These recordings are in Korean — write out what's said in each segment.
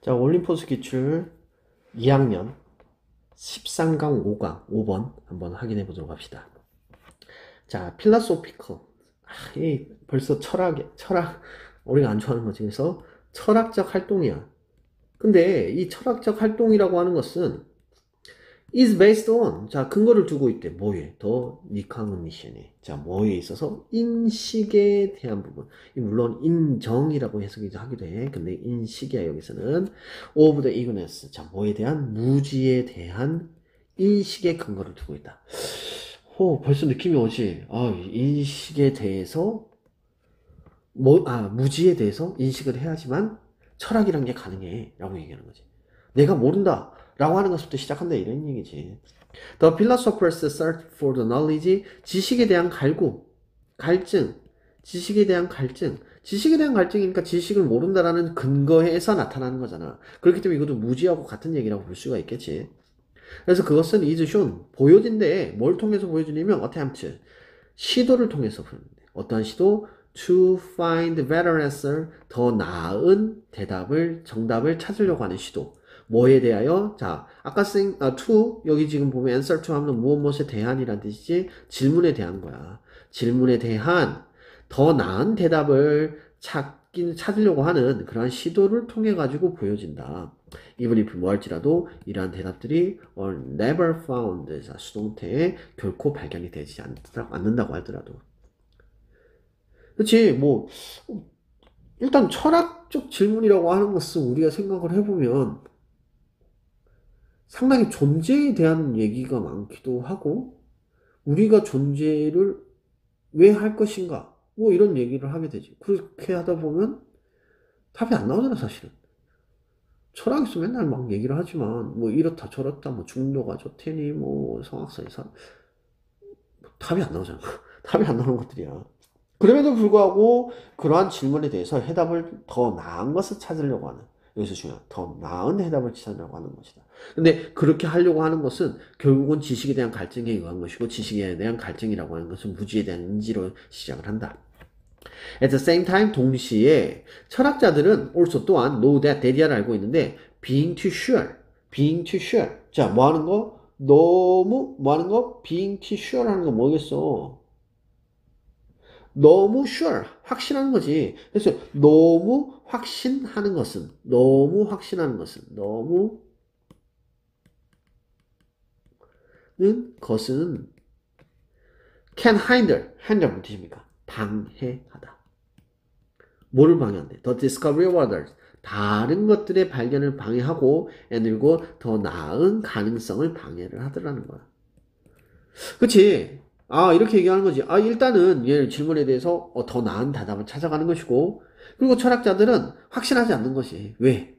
자, 올림포스 기출 2학년 13강 5강 5번 한번 확인해 보도록 합시다. 자, 필라소피컬. 이 벌써 철학, 우리가 안 좋아하는 거지. 그래서 철학적 활동이야. 근데 이 철학적 활동이라고 하는 것은 is based on, 자, 근거를 두고 있대. 뭐에? 더 리커그니션에. 자, 뭐에 있어서? 인식에 대한 부분. 물론 인정이라고 해석이 하기도 해. 근데 인식이야, 여기서는. of the ignorance. 자, 뭐에 대한? 무지에 대한 인식의 근거를 두고 있다. 벌써 느낌이 오지? 인식에 대해서, 무지에 대해서 인식을 해야지만 철학이란 게 가능해. 라고 얘기하는 거지. 내가 모른다 라고 하는 것부터 시작한다 이런 얘기지. The philosophers search for the knowledge. 지식에 대한 갈증. 지식에 대한 갈증이니까 지식을 모른다라는 근거에서 나타나는 거잖아. 그렇기 때문에 이것도 무지하고 같은 얘기라고 볼 수가 있겠지. 그래서 그것은 is shown, 보여진대. 뭘 통해서 보여주냐면 attempt, 시도를 통해서 보여준대. 어떠한 시도? To find better answer, 더 나은 정답을 찾으려고 하는 시도. 뭐에 대하여? 자, 아까 to, 여기 지금 보면 answer to 하면 무엇에 대한이란 뜻이지? 질문에 대한 거야. 질문에 대한 더 나은 대답을 찾으려고 하는 그러한 시도를 통해 가지고 보여진다. even if 뭐 할지라도 이러한 대답들이 are never found, 자, 수동태에 결코 발견이 되지 않는다고 하더라도. 그렇지, 뭐 일단 철학적 질문이라고 하는 것은 우리가 생각을 해보면 상당히 존재에 대한 얘기가 많기도 하고, 우리가 존재를 왜 할 것인가, 뭐 이런 얘기를 하게 되지. 그렇게 하다 보면 답이 안 나오잖아, 사실은. 철학에서 맨날 막 얘기를 하지만, 뭐 이렇다 저렇다, 뭐 중도가 좋대니, 뭐 성악설에서 답이 안 나오잖아. 답이 안 나오는 것들이야. 그럼에도 불구하고 그러한 질문에 대해서 해답을 더 나은 것을 찾으려고 하는, 여기서 중요한 더 나은 해답을 찾으려고 하는 것이다. 근데 그렇게 하려고 하는 것은 결국은 지식에 대한 갈증에 의한 것이고, 지식에 대한 갈증이라고 하는 것은 무지에 대한 인지로 시작을 한다. At the same time, 동시에 철학자들은 also 또한 know that, 대리아를 알고 있는데 being too sure. 자, 뭐 하는 거? being too sure 하는 거 뭐겠어? 너무 sure, 확신하는 거지. 그래서 너무 확신하는 것은 can hinder 무슨 뜻입니까? 방해하다. 뭐를 방해한대? The discovery of others, 다른 것들의 발견을 방해하고, 그리고 더 나은 가능성을 방해를 하더라는 거야. 그치? 이렇게 얘기하는 거지. 일단은 얘 질문에 대해서 더 나은 대답을 찾아가는 것이고, 그리고 철학자들은 확신하지 않는 것이. 왜?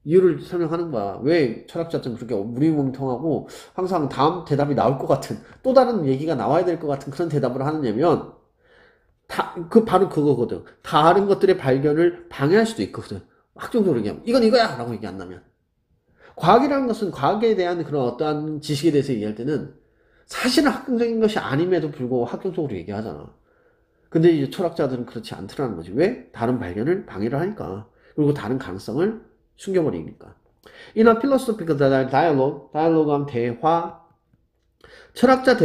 이유를 설명하는 거야. 왜 철학자들은 그렇게 무리뭉텅하고 항상 다음 대답이 나올 것 같은, 또 다른 얘기가 나와야 될 것 같은 그런 대답을 하느냐면, 바로 그거거든. 다른 것들의 발견을 방해할 수도 있거든. 확정적으로 얘기하면 이건 이거야! 라고 얘기 안 나면. 과학이라는 것은, 과학에 대한 그런 어떠한 지식에 대해서 얘기할 때는 사실은 확정적인 것이 아님에도 불구하고 확정적으로 얘기하잖아. 근데 이제 철학자들은 그렇지 않더라는 거지. 왜? 다른 발견을 방해를 하니까. 그리고 다른 가능성을 숨겨버리니까. In a philosophical dialogue, 대화, 철학적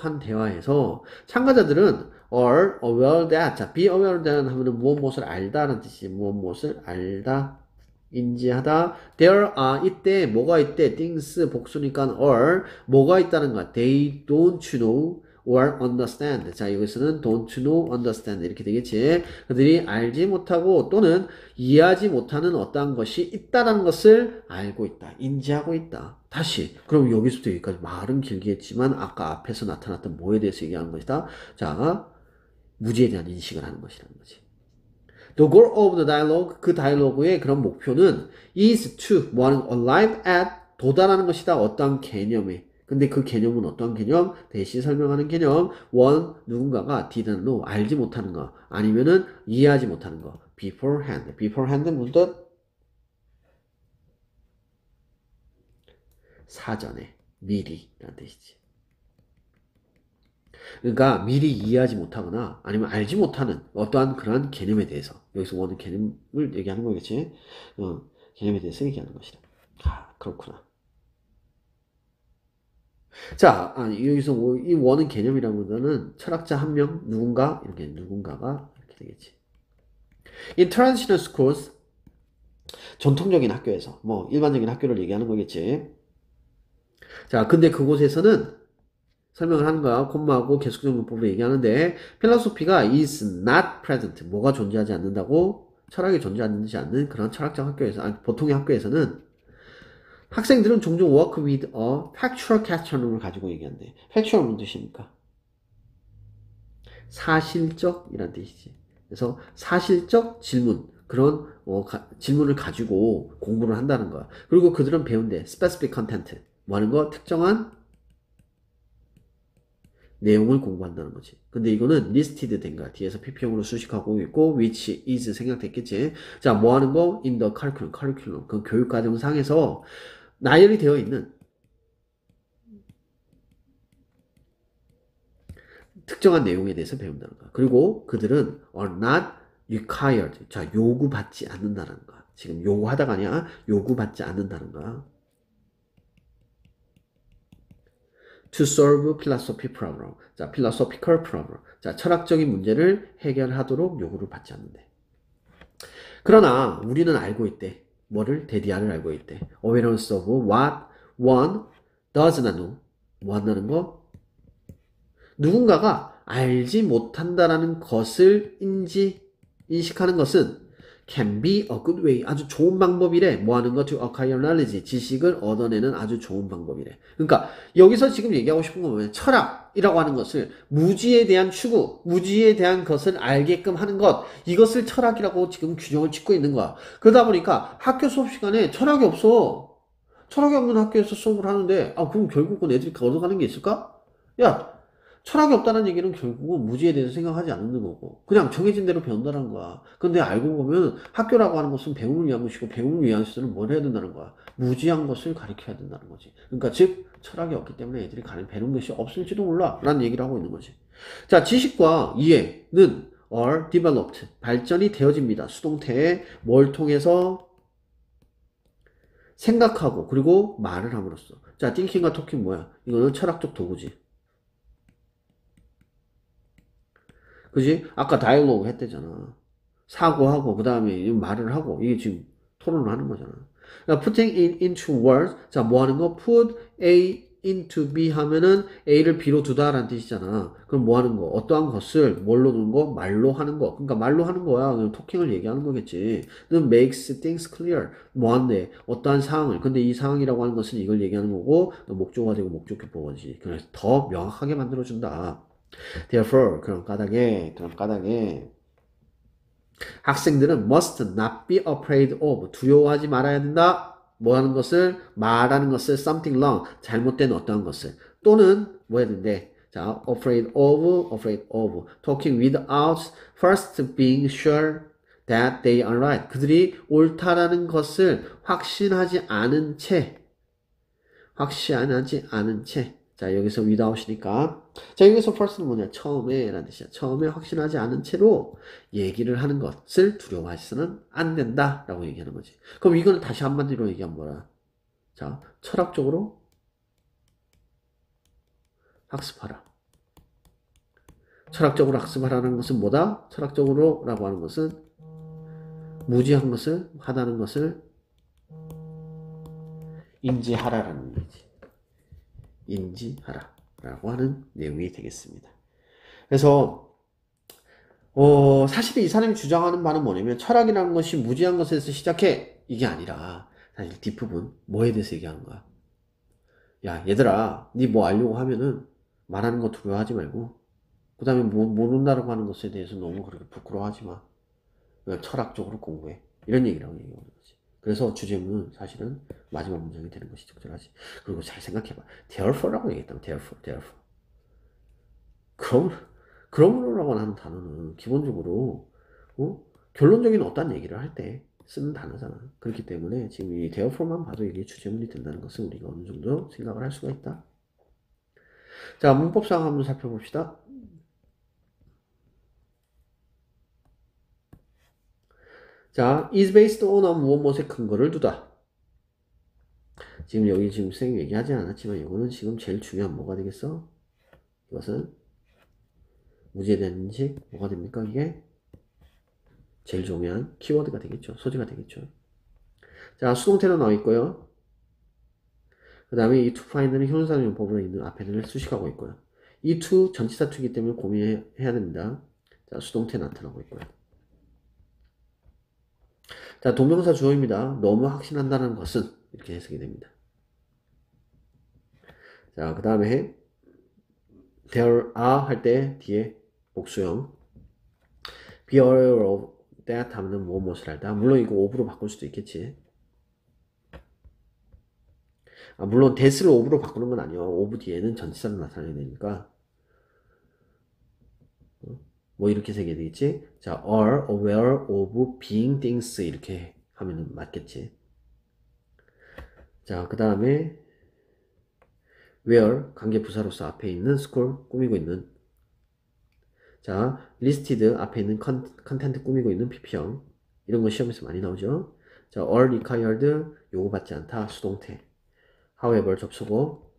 한 대화에서 참가자들은 are aware that, 자, be aware that 하면은 무엇을 알다라는 뜻이지. 무엇을 알다, 인지하다. There are, 이때 뭐가 있대? things 복수니까 are, 뭐가 있다는 거야. They don't know or understand. 자, 여기서는 don't know, understand 이렇게 되겠지. 그들이 알지 못하고 또는 이해하지 못하는 어떠한 것이 있다는 것을 알고 있다, 인지하고 있다. 다시, 그럼 여기서부터 여기까지 말은 길게 했지만 아까 앞에서 나타났던 뭐에 대해서 얘기하는 것이다. 자, 무지에 대한 인식을 하는 것이라는 거지. The goal of the dialogue, 그 다이alo그의 그런 목표는 is to, 뭐하는, arrive at, 도달하는 것이다. 어떠한 개념에. 근데 그 개념은 어떠한 개념? 대시 설명하는 개념. one, 누군가가 didn't know, 알지 못하는 거. 아니면은 이해하지 못하는 거. beforehand. beforehand 무슨 뜻? 사전에, 미리 라는 뜻이지. 그러니까 미리 이해하지 못하거나 아니면 알지 못하는 어떠한 그러한 개념에 대해서, 여기서 원하는 개념을 얘기하는 거겠지. 개념에 대해서 얘기하는 것이다. 아, 그렇구나. 자, 여기서 이 원은 개념이라기보다는 철학자 한 명, 누군가, 이렇게 누군가가 이렇게 되겠지. In traditional schools, 전통적인 학교에서, 뭐, 일반적인 학교를 얘기하는 거겠지. 자, 근데 그곳에서는 설명을 하는 거야. 콤마하고 계속적 문법으로 얘기하는데, 필로소피가 is not present. 뭐가 존재하지 않는다고? 철학이 존재하지 않는 그런 철학적 학교에서, 보통의 학교에서는 학생들은 종종 work with a factual question을 가지고 얘기한대. factual 무슨 뜻입니까? 사실적이란 뜻이지. 그래서 사실적 질문, 그런 질문을 가지고 공부를 한다는 거야. 그리고 그들은 배운대. specific content. 뭐 하는 거? 특정한 내용을 공부한다는 거지. 근데 이거는 listed 된 거야. 뒤에서 PP형으로 수식하고 있고 which is 생략됐겠지. 자, 뭐 하는 거? in the curriculum. 그 교육과정상에서 나열이 되어 있는 특정한 내용에 대해서 배운다는 거야. 그리고 그들은 are not required. 자, 요구받지 않는다는 거야. 지금 요구하다가 아니야. 요구받지 않는다는 거야. to solve philosophy problem. 자, philosophical problem. 자, 철학적인 문제를 해결하도록 요구를 받지 않는데. 그러나 우리는 알고 있대. 뭐를? 데디아를 알고 있대. awareness of what one does not know. 뭐 한다는 거? 누군가가 알지 못한다라는 것을 인식하는 것은 can be a good way. 아주 좋은 방법이래. 뭐 하는 거? to acquire knowledge. 지식을 얻어내는 아주 좋은 방법이래. 그러니까 여기서 지금 얘기하고 싶은 건 뭐냐면 철학이라고 하는 것을 무지에 대한 추구, 무지에 대한 것을 알게끔 하는 것. 이것을 철학이라고 지금 규정을 짓고 있는 거야. 그러다 보니까 학교 수업 시간에 철학이 없어. 철학이 없는 학교에서 수업을 하는데 그럼 결국은 애들이 얻어가는 게 있을까? 야, 철학이 없다는 얘기는 결국은 무지에 대해서 생각하지 않는 거고 그냥 정해진 대로 배운다는 거야. 근데 알고 보면 학교라고 하는 것은 배움을 위한 것이고 배움을 위한 시설은 뭘 해야 된다는 거야? 무지한 것을 가르쳐야 된다는 거지. 그러니까 즉 철학이 없기 때문에 애들이 배우는 것이 없을지도 몰라 라는 얘기를 하고 있는 거지. 자, 지식과 이해는 are developed. 발전이 되어집니다. 수동태에 뭘 통해서? 생각하고 그리고 말을 함으로써. 자, thinking과 talking 뭐야? 이거는 철학적 도구지. 그지? 아까 다이얼로그 했대잖아. 사고하고 그 다음에 말을 하고 이게 지금 토론을 하는 거잖아. 그러니까 putting it into words. 자, 뭐 하는 거? put A into B 하면은 A를 B로 두다라는 뜻이잖아. 그럼 뭐 하는 거? 어떠한 것을 뭘로 두는 거? 말로 하는 거. 그러니까 말로 하는 거야. 그냥 토킹을 얘기하는 거겠지. 는 makes things clear. 뭐 한데? 어떠한 상황을. 근데 이 상황이라고 하는 것은 이걸 얘기하는 거고 목적어가 되고 목적격보어지. 그래서 더 명확하게 만들어준다. Therefore, 그런 까닭에 학생들은 must not be afraid of. 두려워하지 말아야 된다. 뭐 하는 것을? 말하는 것을 something wrong. 잘못된 어떠한 것을. 또는 뭐 해야 된대? 자, afraid of. talking without first being sure that they are right. 그들이 옳다라는 것을 확신하지 않은 채. 자, 여기서 without이니까. 자, 여기서 first는 뭐냐? 처음에 라는 뜻이야. 처음에 확신하지 않은 채로 얘기를 하는 것을 두려워하시는 안 된다. 라고 얘기하는 거지. 그럼 이거는 다시 한마디로 얘기하면 뭐라? 자, 철학적으로 학습하라. 철학적으로 학습하라는 것은 뭐다? 철학적으로 라고 하는 것은 무지한 것을, 하다는 것을 인지하라라는 얘기지. 인지하라 라고 하는 내용이 되겠습니다. 그래서 사실 이 사람이 주장하는 바는 뭐냐면 철학이라는 것이 무지한 것에서 시작해 이게 아니라 사실 뒷부분 뭐에 대해서 얘기하는 거야. 야, 얘들아, 니 뭐 알려고 하면은 말하는 거 두려워하지 말고 그 다음에 모른다라고 하는 것에 대해서 너무 그렇게 부끄러워하지 마. 그냥 철학적으로 공부해. 이런 얘기라고 얘기하는 거지. 그래서 주제문은 사실은 마지막 문장이 되는 것이 적절하지. 그리고 잘 생각해봐. therefore라고 얘기했다면 therefore. 그러므로라고 하는 단어는 기본적으로 결론적인 어떤 얘기를 할 때 쓰는 단어잖아. 그렇기 때문에 지금 이 therefore만 봐도 이게 주제문이 된다는 것을 우리가 어느 정도 생각을 할 수가 있다. 자, 문법상 한번 살펴봅시다. 자, is based on 무엇에 근거를 두다. 지금 여기 지금 선생님 얘기하지 않았지만 이거는 지금 제일 중요한 뭐가 되겠어? 이것은 무지에 대한 인식 뭐가 됩니까? 이게 제일 중요한 키워드가 되겠죠. 소재가 되겠죠. 자, 수동태로 나와 있고요. 그 다음에 이 to find는 형용사용법으로 있는 앞에는 수식하고 있고요. 이 to 전치사 to이기 때문에 고민해야 됩니다. 자, 수동태 나타나고 있고요. 자, 동명사 주어입니다. 너무 확신한다는 것은 이렇게 해석이 됩니다. 자, 그 다음에 there are 할 때 뒤에 복수형 be aware of that 하면 무엇을 알다. 물론 이거 of로 바꿀 수도 있겠지. 물론 that를 of로 바꾸는 건 아니에요. of 뒤에는 전치사로 나타나야 되니까 뭐 이렇게 생겨야 되겠지. 자, are aware of being things 이렇게 하면 맞겠지. 자, 그 다음에 where 관계부사로서 앞에 있는 school 꾸미고 있는. 자, listed 앞에 있는 컨텐트 꾸미고 있는 PP형. 이런 거 시험에서 많이 나오죠. 자, are required 요구받지 않다 수동태. however 접수고.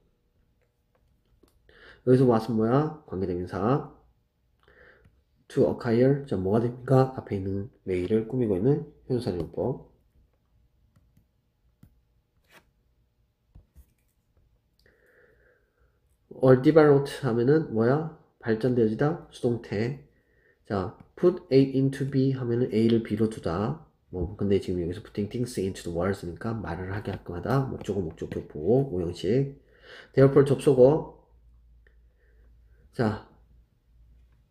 여기서 what은 뭐야? 관계대명사. to acquire 자, 뭐가 됩니까? 앞에 있는 메일을 꾸미고 있는 형용사용법. or developed 하면은 뭐야? 발전되어지다 수동태. 자, put A into B 하면은 A를 B로 두다. 뭐 근데 지금 여기서 putting things into the words니까 말을 하게 할끔 하다. 목적어 목적격 보호 오형식. therefore 접속어. 자,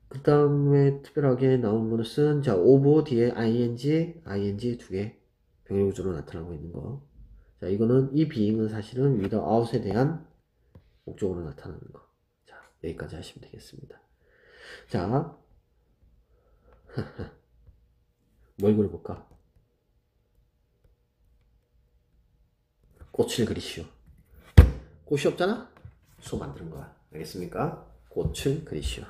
그 다음에 특별하게 나온 것은 자, of 뒤에 ing 두 개 병렬구조로 나타나고 있는 거. 자, 이거는 이 being은 사실은 without에 대한 목적으로 나타나는 거. 자, 여기까지 하시면 되겠습니다. 자, 뭘 그려볼까? 꽃을 그리시오. 꽃이 없잖아? 소 만드는 거야. 알겠습니까? 꽃을 그리시오.